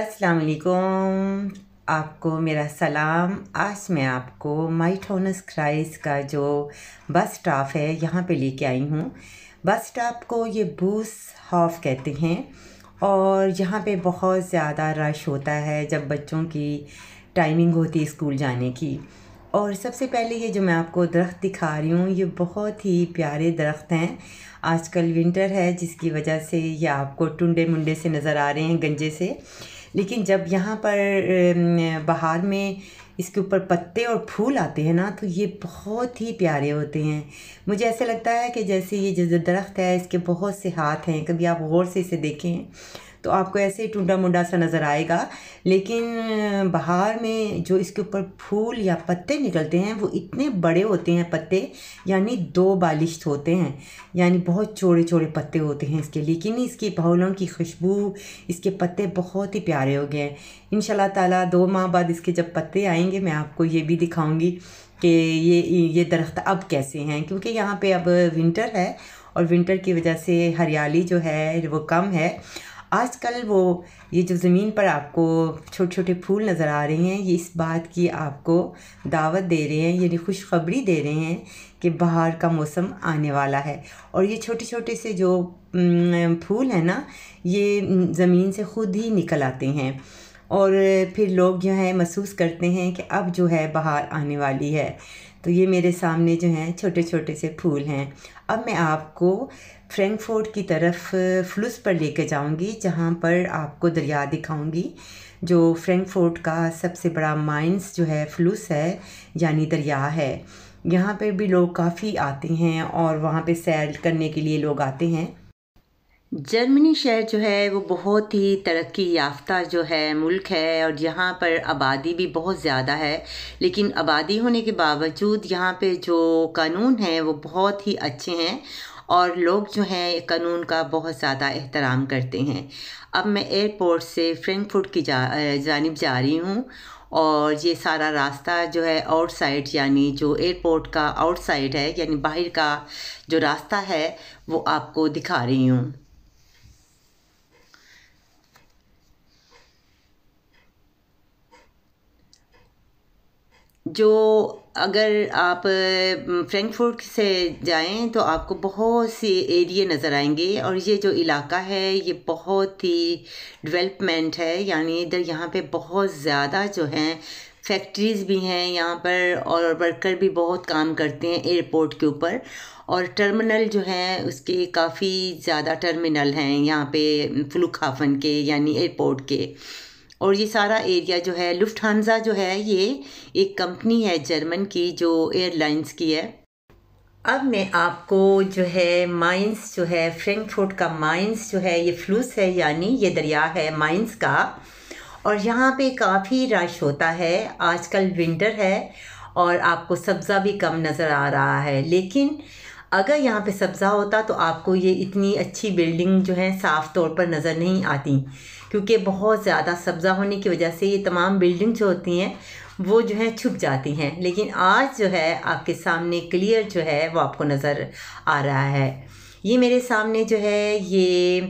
अस्सलाम वालेकुम। आपको मेरा सलाम। आज मैं आपको माई टाउनस क्राइस का जो बस स्टॉप है यहाँ पे लेके आई हूँ। बस स्टॉप को ये बूस हाफ कहते हैं और यहाँ पे बहुत ज़्यादा रश होता है जब बच्चों की टाइमिंग होती है स्कूल जाने की। और सबसे पहले ये जो मैं आपको दरख्त दिखा रही हूँ ये बहुत ही प्यारे दरख्त हैं। आजकल विंटर है जिसकी वजह से ये आपको टुंडे मुंडे से नज़र आ रहे हैं, गंजे से। लेकिन जब यहाँ पर बाहर में इसके ऊपर पत्ते और फूल आते हैं ना तो ये बहुत ही प्यारे होते हैं। मुझे ऐसे लगता है कि जैसे ये जो दरख्त है इसके बहुत से हाथ हैं। कभी आप गौर से इसे देखें तो आपको ऐसे ही टूटा मुंडा सा नज़र आएगा, लेकिन बाहर में जो इसके ऊपर फूल या पत्ते निकलते हैं वो इतने बड़े होते हैं पत्ते, यानी 2 बालिश होते हैं, यानी बहुत चौड़े चौड़े पत्ते होते हैं इसके। लेकिन इसकी फूलों की खुशबू, इसके पत्ते बहुत ही प्यारे हो गए हैं। इंशाल्लाह ताला 2 माह बाद इसके जब पत्ते आएंगे मैं आपको ये भी दिखाऊंगी कि ये दरख्त अब कैसे हैं, क्योंकि यहाँ पे अब विंटर है और विंटर की वजह से हरियाली जो है वो कम है। आजकल वो ये जो ज़मीन पर आपको छोटे छोटे फूल नज़र आ रहे हैं ये इस बात की आपको दावत दे रहे हैं, यानी खुशखबरी दे रहे हैं कि बाहर का मौसम आने वाला है। और ये छोटे छोटे से जो फूल हैं ना ये ज़मीन से ख़ुद ही निकल आते हैं और फिर लोग जो है महसूस करते हैं कि अब जो है बाहर आने वाली है। तो ये मेरे सामने जो हैं छोटे छोटे से फूल हैं। अब मैं आपको फ्रैंकफर्ट की तरफ फ्लूस पर लेके जाऊंगी जहाँ पर आपको दरिया दिखाऊंगी। जो फ्रैंकफर्ट का सबसे बड़ा माइंस जो है फ्लूस है, यानी दरिया है। यहाँ पर भी लोग काफ़ी आते हैं और वहाँ पे सैर करने के लिए लोग आते हैं। जर्मनी शहर जो है वो बहुत ही तरक्की याफ्ता जो है मुल्क है और यहाँ पर आबादी भी बहुत ज़्यादा है। लेकिन आबादी होने के बावजूद यहाँ पे जो कानून हैं वो बहुत ही अच्छे हैं और लोग जो हैं कानून का बहुत ज़्यादा एहतराम करते हैं। अब मैं एयरपोर्ट से फ्रैंकफर्ट की जानिब जा रही हूँ और ये सारा रास्ता जो है आउटसाइड, यानी जो एयरपोर्ट का आउटसाइड है यानी बाहर का जो रास्ता है वो आपको दिखा रही हूँ। जो अगर आप फ्रैंकफर्ट से जाएं तो आपको बहुत से एरिया नज़र आएंगे और ये जो इलाका है ये बहुत ही डेवलपमेंट है, यानी इधर यहाँ पे बहुत ज़्यादा जो हैं फैक्ट्रीज़ भी हैं यहाँ पर और वर्कर भी बहुत काम करते हैं एयरपोर्ट के ऊपर। और टर्मिनल जो हैं उसके काफ़ी ज़्यादा टर्मिनल हैं यहाँ पे फ्लुगहाफन के, यानी एयरपोर्ट के। और ये सारा एरिया जो है लुफ्टहांजा जो है ये एक कंपनी है जर्मन की जो एयरलाइंस की है। अब मैं आपको जो है माइंस जो है फ्रैंकफर्ट का माइंस जो है ये फ्लूस है, यानी ये दरिया है माइंस का। और यहाँ पे काफ़ी रश होता है। आजकल विंटर है और आपको सब्ज़ा भी कम नज़र आ रहा है, लेकिन अगर यहाँ पे सब्ज़ा होता तो आपको ये इतनी अच्छी बिल्डिंग जो है साफ़ तौर पर नज़र नहीं आती, क्योंकि बहुत ज़्यादा सब्ज़ा होने की वजह से ये तमाम बिल्डिंग जो होती हैं वो जो है छुप जाती हैं। लेकिन आज जो है आपके सामने क्लियर जो है वो आपको नज़र आ रहा है। ये मेरे सामने जो है ये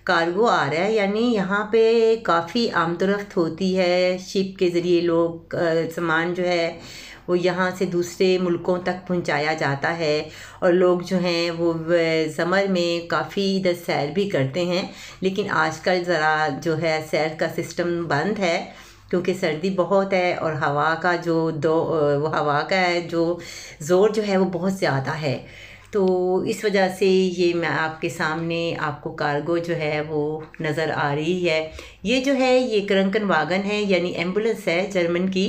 कार्गो आ रहा है, यानी यहाँ पे काफ़ी आमदोरफ्त होती है। शिप के ज़रिए लोग सामान जो है वो यहाँ से दूसरे मुल्कों तक पहुँचाया जाता है और लोग जो हैं वो समर में काफ़ी इधर सैर भी करते हैं। लेकिन आजकल ज़रा जो है सैर का सिस्टम बंद है क्योंकि सर्दी बहुत है और हवा का वो हवा का जो ज़ोर जो है वो बहुत ज़्यादा है। तो इस वजह से ये मैं आपके सामने आपको कार्गो जो है वो नज़र आ रही है। ये जो है ये क्रंकन वागन है, यानी एम्बुलेंस है जर्मन की।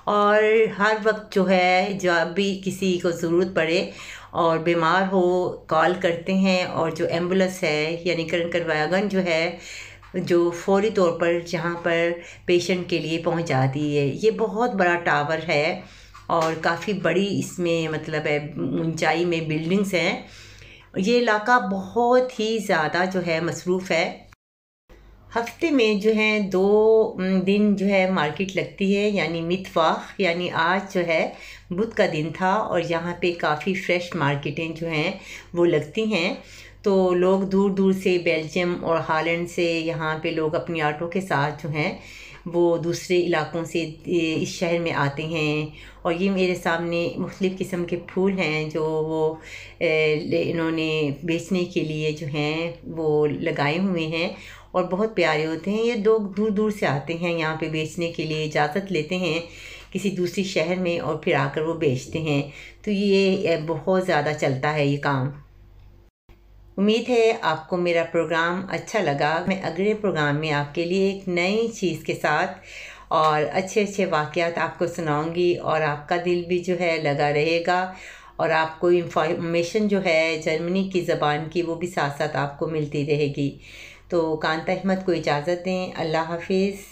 और हर वक्त जो है जब भी किसी को ज़रूरत पड़े और बीमार हो कॉल करते हैं और जो एम्बुलेंस है यानी क्रंकन वागन जो है जो फौरी तौर पर जहाँ पर पेशेंट के लिए पहुँच जाती है। ये बहुत बड़ा टावर है और काफ़ी बड़ी इसमें मतलब है ऊंचाई में बिल्डिंग्स हैं। ये इलाका बहुत ही ज़्यादा जो है मसरूफ़ है। हफ्ते में जो है 2 दिन जो है मार्केट लगती है, यानी मितवाख, यानी आज जो है बुध का दिन था और यहाँ पे काफ़ी फ़्रेश मार्केटें जो हैं वो लगती हैं। तो लोग दूर दूर से बेल्जियम और हॉलैंड से यहाँ पे लोग अपनी ऑटो के साथ जो हैं वो दूसरे इलाकों से इस शहर में आते हैं। और ये मेरे सामने मुख्तलिफ़ किस्म के फूल हैं जो वो इन्होंने बेचने के लिए जो हैं वो लगाए हुए हैं और बहुत प्यारे होते हैं। ये लोग दूर दूर से आते हैं यहाँ पे बेचने के लिए, इजाज़त लेते हैं किसी दूसरी शहर में और फिर आकर वो बेचते हैं। तो ये बहुत ज़्यादा चलता है ये काम। उम्मीद है आपको मेरा प्रोग्राम अच्छा लगा। मैं अगले प्रोग्राम में आपके लिए एक नई चीज़ के साथ और अच्छे अच्छे वाक़यात आपको सुनाऊंगी और आपका दिल भी जो है लगा रहेगा और आपको इंफॉर्मेशन जो है जर्मनी की ज़बान की वो भी साथ साथ आपको मिलती रहेगी। तो कांता अहमद को इजाज़त दें। अल्लाह हाफिज़।